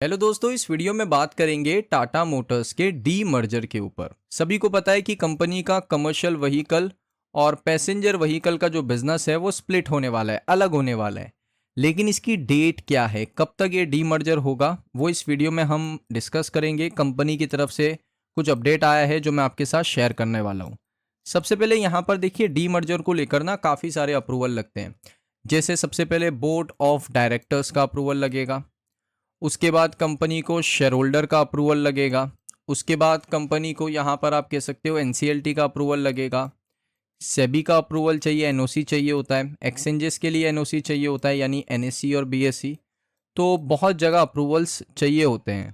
Hello दोस्तों, इस video में बात करेंगे टाटा मोटर्स के डी मर्जर के ऊपर। सभी को पता है कि कंपनी का कमर्शियल व्हीकल और पैसेंजर व्हीकल का जो बिजनेस है वो स्प्लिट होने वाला है, अलग होने वाला है। लेकिन इसकी डेट क्या है, कब तक ये डी मर्जर होगा, वो इस वीडियो में हम डिस्कस करेंगे। कंपनी की तरफ से कुछ अपडेट आया है जो मैं आपके साथ शेयर करने वाला हूँ। सबसे पहले यहाँ पर देखिए, डी मर्जर को लेकर ना काफ़ी सारे अप्रूवल लगते हैं। जैसे सबसे पहले बोर्ड ऑफ डायरेक्टर्स का अप्रूवल लगेगा, उसके बाद कंपनी को शेयर होल्डर का अप्रूवल लगेगा, उसके बाद कंपनी को यहाँ पर आप कह सकते हो एनसीएलटी का अप्रूवल लगेगा, सेबी का अप्रूवल चाहिए, एनओसी चाहिए होता है, एक्सचेंजेस के लिए एनओसी चाहिए होता है यानी एनएससी और बीएससी। तो बहुत जगह अप्रूवल्स चाहिए होते हैं।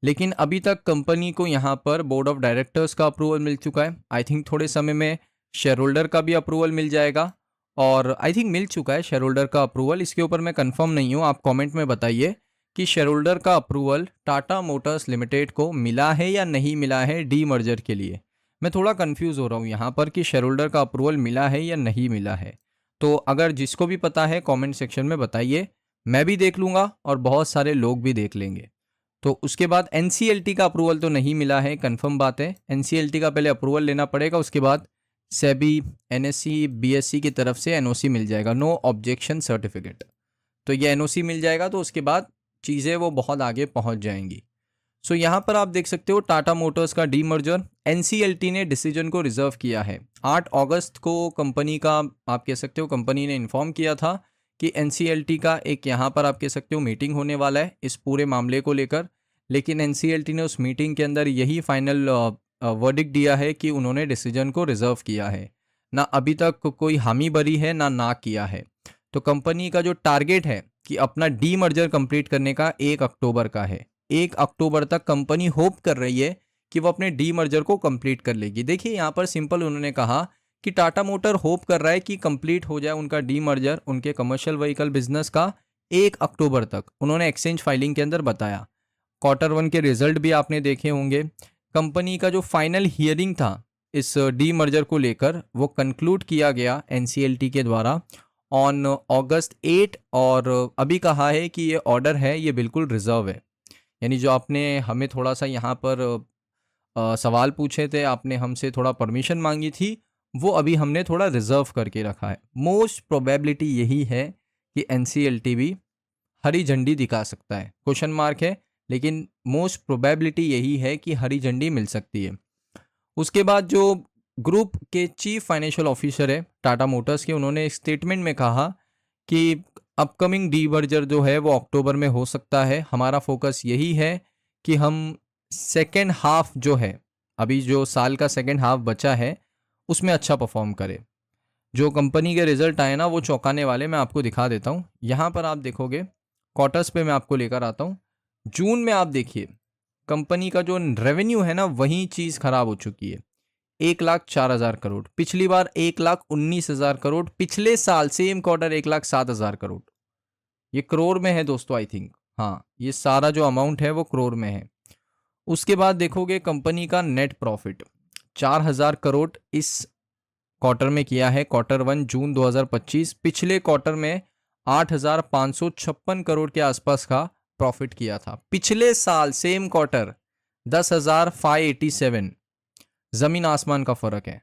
लेकिन अभी तक कंपनी को यहाँ पर बोर्ड ऑफ डायरेक्टर्स का अप्रूवल मिल चुका है। आई थिंक थोड़े समय में शेयर होल्डर का भी अप्रूवल मिल जाएगा, और आई थिंक मिल चुका है शेयर होल्डर का अप्रूवल। इसके ऊपर मैं कंफर्म नहीं हूँ, आप कमेंट में बताइए कि शेयर होल्डर का अप्रूवल टाटा मोटर्स लिमिटेड को मिला है या नहीं मिला है डी मर्जर के लिए। मैं थोड़ा कंफ्यूज हो रहा हूँ यहाँ पर कि शेयर होल्डर का अप्रूवल मिला है या नहीं मिला है। तो अगर जिसको भी पता है कमेंट सेक्शन में बताइए, मैं भी देख लूँगा और बहुत सारे लोग भी देख लेंगे। तो उसके बाद एनसीएलटी का अप्रूवल तो नहीं मिला है, कंफर्म बात है। एनसीएलटी का पहले अप्रूवल लेना पड़ेगा, उसके बाद सेबी, एनएससी, बीएससी की तरफ से एनओसी मिल जाएगा, नो ऑब्जेक्शन सर्टिफिकेट। तो ये एनओसी मिल जाएगा तो उसके बाद चीज़ें वो बहुत आगे पहुंच जाएंगी। सो यहाँ पर आप देख सकते हो टाटा मोटर्स का डी मर्जर, एनसीएलटी ने डिसीजन को रिजर्व किया है। 8 अगस्त को कंपनी का आप कह सकते हो कंपनी ने इन्फॉर्म किया था कि एनसीएलटी का एक यहाँ पर आप कह सकते हो मीटिंग होने वाला है इस पूरे मामले को लेकर। लेकिन एनसीएलटी ने उस मीटिंग के अंदर यही फाइनल वर्डिक्ट दिया है कि उन्होंने डिसीजन को रिजर्व किया है। ना अभी तक कोई हामी भरी है ना किया है। तो कंपनी का जो टारगेट है कि अपना डी मर्जर कंप्लीट करने का 1 अक्टूबर का है। 1 अक्टूबर तक कंपनी होप कर रही है कि वो अपने डी मर्जर को कंप्लीट कर लेगी। देखिए यहाँ पर सिंपल उन्होंने कहा कि टाटा मोटर होप कर रहा है कि कंप्लीट हो जाए उनका डी मर्जर उनके कमर्शियल व्हीकल बिजनेस का 1 अक्टूबर तक। उन्होंने एक्सचेंज फाइलिंग के अंदर बताया। Q1 के रिजल्ट भी आपने देखे होंगे। कंपनी का जो फाइनल हियरिंग था इस डी मर्जर को लेकर वो कंक्लूड किया गया एनसीएलटी के द्वारा ऑन अगस्त 8। और अभी कहा है कि ये ऑर्डर है ये बिल्कुल रिजर्व है। यानी जो आपने हमें थोड़ा सा यहाँ पर सवाल पूछे थे, आपने हमसे थोड़ा परमिशन मांगी थी, वो अभी हमने थोड़ा रिजर्व करके रखा है। मोस्ट प्रोबेबिलिटी यही है कि एनसीएलटी भी हरी झंडी दिखा सकता है, क्वेश्चन मार्क है, लेकिन मोस्ट प्रोबेबिलिटी यही है कि हरी झंडी मिल सकती है। उसके बाद जो ग्रुप के चीफ फाइनेंशियल ऑफिसर है टाटा मोटर्स के, उन्होंने एक स्टेटमेंट में कहा कि अपकमिंग डी मर्जर जो है वो अक्टूबर में हो सकता है। हमारा फोकस यही है कि हम सेकेंड हाफ जो है, अभी जो साल का सेकेंड हाफ बचा है, उसमें अच्छा परफॉर्म करे। जो कंपनी के रिजल्ट आए ना वो चौंकाने वाले, मैं आपको दिखा देता हूँ। यहाँ पर आप देखोगे क्वार्टर्स पे मैं आपको लेकर आता हूँ। जून में आप देखिए कंपनी का जो रेवेन्यू है ना वही चीज़ खराब हो चुकी है। 1,04,000 करोड़, पिछली बार 1,19,000 करोड़, पिछले साल सेम क्वार्टर 1,07,000 करोड़। ये करोड़ में है दोस्तों, आई थिंक। हाँ, ये सारा जो अमाउंट है वो करोड़ में है। उसके बाद देखोगे कंपनी का नेट प्रॉफिट 4,000 करोड़ इस क्वार्टर में किया है, Q1 जून 2025। पिछले क्वार्टर में 8,556 करोड़ के आसपास का प्रॉफिट किया था। पिछले साल सेम क्वार्टर 10,587। ज़मीन आसमान का फ़र्क है।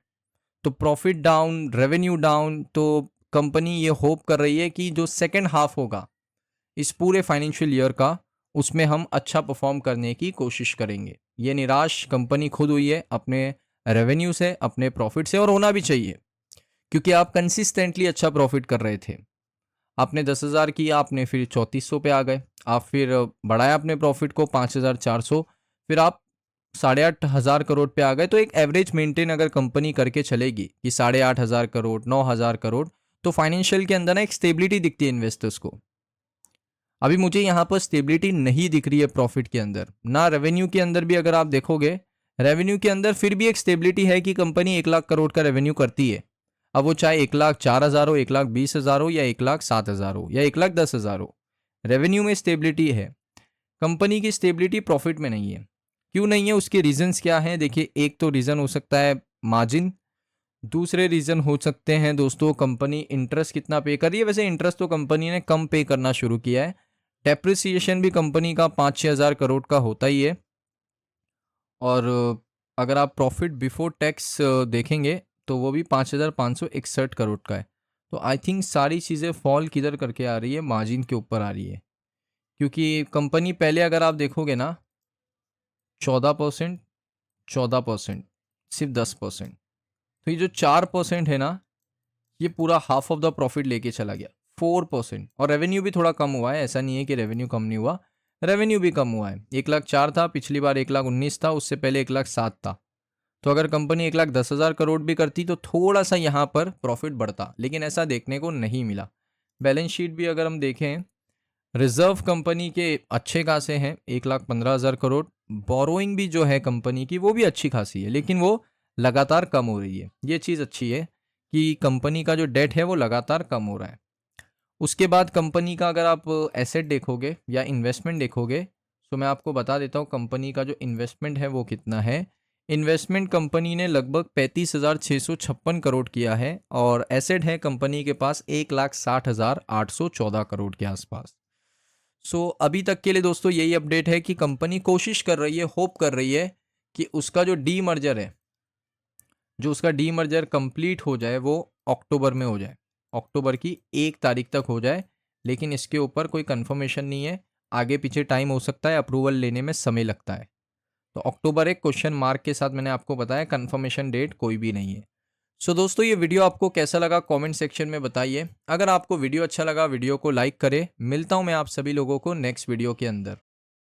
तो प्रॉफिट डाउन, रेवेन्यू डाउन। तो कंपनी ये होप कर रही है कि जो सेकेंड हाफ होगा इस पूरे फाइनेंशियल ईयर का, उसमें हम अच्छा परफॉर्म करने की कोशिश करेंगे। ये निराश कंपनी खुद हुई है अपने रेवेन्यू से, अपने प्रॉफिट से, और होना भी चाहिए क्योंकि आप कंसिस्टेंटली अच्छा प्रॉफिट कर रहे थे। आपने 10,000 किया, आपने फिर 3400 पे आ गए, आप फिर बढ़ाया अपने प्रॉफिट को 5,400, फिर आप 8,500 करोड़ पे आ गए। तो एक एवरेज मेंटेन अगर कंपनी करके चलेगी कि 8,500 करोड़, 9,000 करोड़, तो फाइनेंशियल के अंदर ना एक स्टेबिलिटी दिखती है इन्वेस्टर्स को। अभी मुझे यहाँ पर स्टेबिलिटी नहीं दिख रही है प्रॉफिट के अंदर, ना रेवेन्यू के अंदर भी। अगर आप देखोगे रेवेन्यू के अंदर फिर भी एक स्टेबिलिटी है कि कंपनी 1,00,000 करोड़ का रेवेन्यू करती है। अब वो चाहे 1,04,000 हो, 1,20,000 हो, या 1,07,000 हो, या 1,10,000 हो, रेवेन्यू में स्टेबिलिटी है। कंपनी की स्टेबिलिटी प्रॉफिट में नहीं है। क्यों नहीं है, उसके रीजंस क्या हैं? देखिए, एक तो रीज़न हो सकता है मार्जिन, दूसरे रीज़न हो सकते हैं दोस्तों कंपनी इंटरेस्ट कितना पे कर रही है। वैसे इंटरेस्ट तो कंपनी ने कम पे करना शुरू किया है। डेप्रिसिएशन भी कंपनी का 5-6 हज़ार करोड़ का होता ही है। और अगर आप प्रॉफिट बिफोर टैक्स देखेंगे तो वो भी 5,561 करोड़ का है। तो आई थिंक सारी चीज़ें फॉल किधर करके आ रही है, मार्जिन के ऊपर आ रही है। क्योंकि कंपनी पहले अगर आप देखोगे ना 14%, 14%, सिर्फ 10%, तो ये जो 4% है ना, ये पूरा हाफ ऑफ द प्रॉफिट लेके चला गया। 4%। और रेवेन्यू भी थोड़ा कम हुआ है, ऐसा नहीं है कि रेवेन्यू कम नहीं हुआ, रेवेन्यू भी कम हुआ है। 1,04,000 था पिछली बार, 1,19,000 था, उससे पहले 1,07,000 था। तो अगर कंपनी 1,10,000 करोड़ भी करती तो थोड़ा सा यहाँ पर प्रॉफिट बढ़ता, लेकिन ऐसा देखने को नहीं मिला। बैलेंस शीट भी अगर हम देखें, रिजर्व कंपनी के अच्छे खासे हैं, 1,15,000 करोड़। बोरोइंग भी जो है कंपनी की वो भी अच्छी खासी है, लेकिन वो लगातार कम हो रही है। ये चीज़ अच्छी है कि कंपनी का जो डेट है वो लगातार कम हो रहा है। उसके बाद कंपनी का अगर आप एसेट देखोगे या इन्वेस्टमेंट देखोगे, तो मैं आपको बता देता हूँ कंपनी का जो इन्वेस्टमेंट है वो कितना है। इन्वेस्टमेंट कंपनी ने लगभग 35,656 करोड़ किया है, और एसेट है कंपनी के पास 1,60,814 करोड़ के आसपास। सो अभी तक के लिए दोस्तों यही अपडेट है कि कंपनी कोशिश कर रही है, होप कर रही है कि उसका जो डी मर्जर है, जो उसका डी मर्जर कंप्लीट हो जाए वो अक्टूबर में हो जाए, अक्टूबर की 1 तारीख तक हो जाए। लेकिन इसके ऊपर कोई कंफर्मेशन नहीं है, आगे पीछे टाइम हो सकता है, अप्रूवल लेने में समय लगता है। तो अक्टूबर एक क्वेश्चन मार्क के साथ मैंने आपको बताया, कंफर्मेशन डेट कोई भी नहीं है। सो दोस्तों ये वीडियो आपको कैसा लगा कमेंट सेक्शन में बताइए। अगर आपको वीडियो अच्छा लगा वीडियो को लाइक करें। मिलता हूं मैं आप सभी लोगों को नेक्स्ट वीडियो के अंदर।